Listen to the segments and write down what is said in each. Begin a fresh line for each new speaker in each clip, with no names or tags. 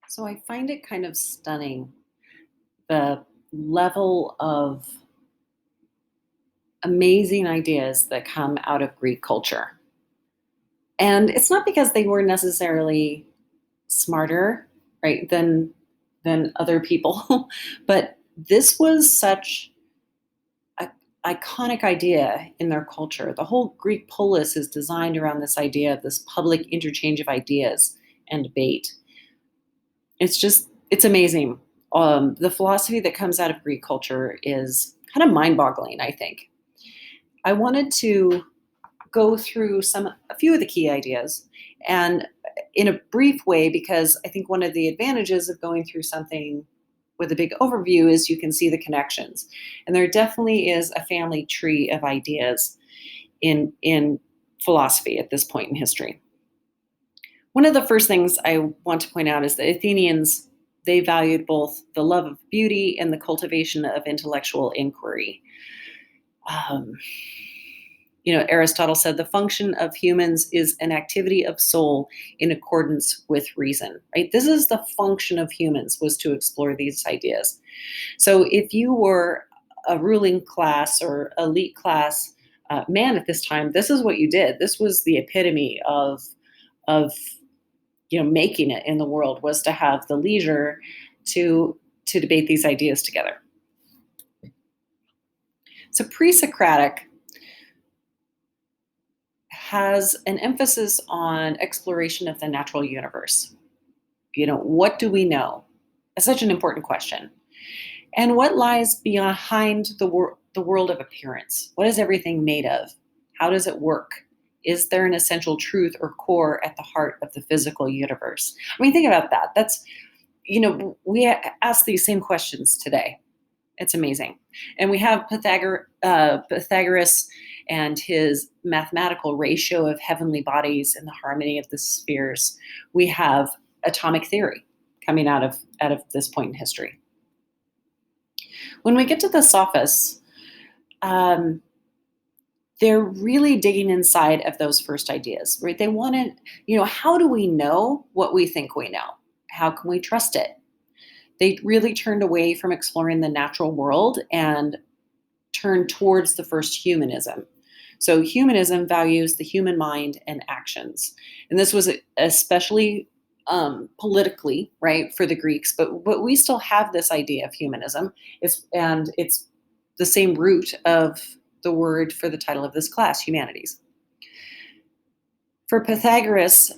So I find it kind of stunning the level of amazing ideas that come out of Greek culture. And it's not because they were necessarily smarter, right, than other people, but this was such an iconic idea in their culture. The whole Greek polis is designed around this idea of this public interchange of ideas and debate. It's amazing. The philosophy that comes out of Greek culture is kind of mind-boggling, I think. I wanted to go through a few of the key ideas and in a brief way, because I think one of the advantages of going through something with a big overview is you can see the connections. And there definitely is a family tree of ideas in philosophy at this point in history. One of the first things I want to point out is the Athenians, they valued both the love of beauty and the cultivation of intellectual inquiry. Um, Aristotle said the function of humans is an activity of soul in accordance with reason, right? This is the function of humans, was to explore these ideas. So if you were a ruling class or elite class man at this time, this is what you did. This was the epitome of making it in the world, was to have the leisure to debate these ideas together. So pre-Socratic has an emphasis on exploration of the natural universe. What do we know? It's such an important question. And what lies behind the world of appearance? What is everything made of? How does it work? Is there an essential truth or core at the heart of the physical universe? I mean, think about that. We ask these same questions today. It's amazing. And we have Pythagoras and his mathematical ratio of heavenly bodies and the harmony of the spheres. We have atomic theory coming out of this point in history. When we get to the sophists, they're really digging inside of those first ideas, right? They wanted, how do we know what we think we know? How can we trust it? They really turned away from exploring the natural world and turned towards the first humanism. So humanism values the human mind and actions. And this was especially politically, right, for the Greeks, but we still have this idea of humanism. It's the same root of the word for the title of this class, humanities. For Pythagoras,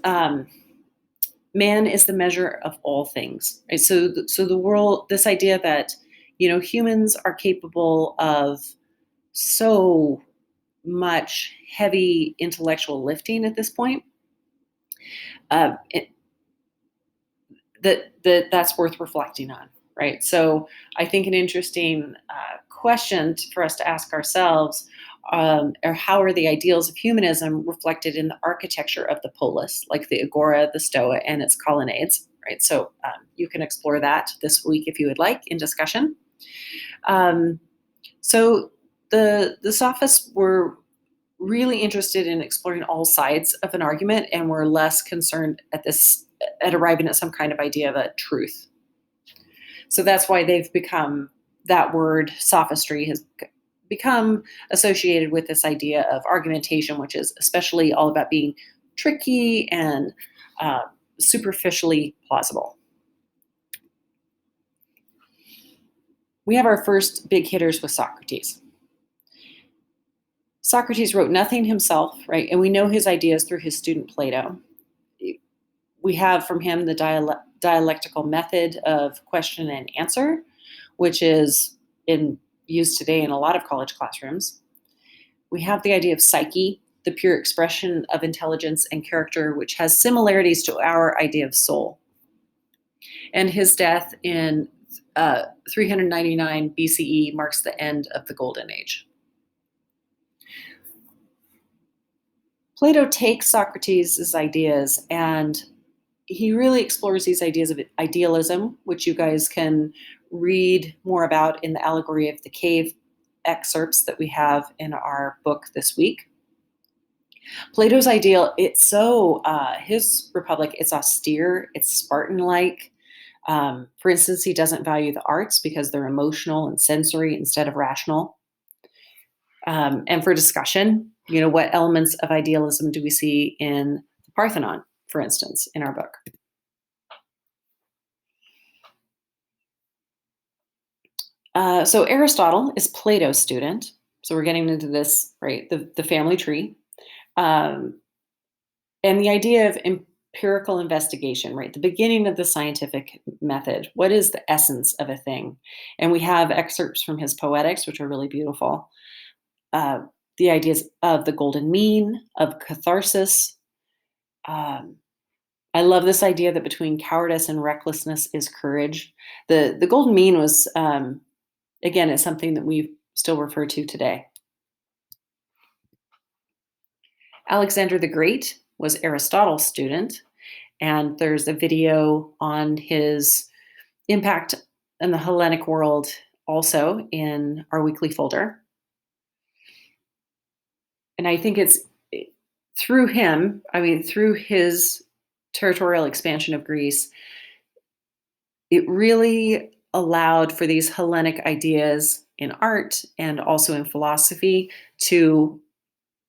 man is the measure of all things, right? So the world, this idea that, humans are capable of so much heavy intellectual lifting at this point, that's worth reflecting on, right? So I think an interesting question for us to ask ourselves are, how are the ideals of humanism reflected in the architecture of the polis, like the agora, the stoa, and its colonnades, right? So you can explore that this week if you would like in discussion. So the sophists were really interested in exploring all sides of an argument and were less concerned at arriving at some kind of idea of a truth. So that's why that word sophistry has become associated with this idea of argumentation, which is especially all about being tricky and superficially plausible. We have our first big hitters with Socrates. Socrates wrote nothing himself, right? And we know his ideas through his student Plato. We have from him the dialectical method of question and answer, which is used today in a lot of college classrooms. We have the idea of psyche, the pure expression of intelligence and character, which has similarities to our idea of soul. And his death in 399 BCE marks the end of the Golden Age. Plato takes Socrates' ideas and he really explores these ideas of idealism, which you guys can read more about in the Allegory of the Cave excerpts that we have in our book this week. Plato's ideal, his republic, it's austere, it's Spartan-like. For instance, he doesn't value the arts because they're emotional and sensory instead of rational. And for discussion, what elements of idealism do we see in the Parthenon, for instance, in our book? So Aristotle is Plato's student. So we're getting into this, right? The family tree. Um, and the idea of empirical investigation, right? The beginning of the scientific method. What is the essence of a thing? And we have excerpts from his poetics, which are really beautiful. Uh, the ideas of the golden mean, of catharsis. Um, I love this idea that between cowardice and recklessness is courage. The golden mean was, again, it's something that we still refer to today. Alexander the Great was Aristotle's student, and there's a video on his impact in the Hellenic world also in our weekly folder. And I think it's through him, through his territorial expansion of Greece, it really allowed for these Hellenic ideas in art and also in philosophy to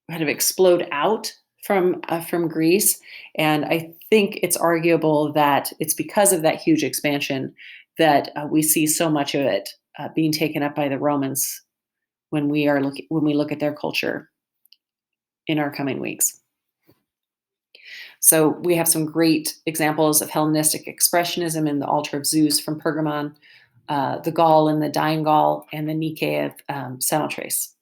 kind of explode out from Greece. And I think it's arguable that it's because of that huge expansion that we see so much of it being taken up by the Romans when we look at their culture in our coming weeks. So we have some great examples of Hellenistic expressionism in the Altar of Zeus from Pergamon, the Gaul and the Dying Gaul, and the Nike of Samothrace.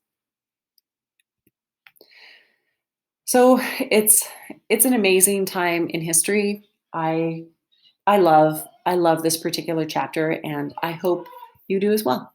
So it's an amazing time in history. I love this particular chapter, and I hope you do as well.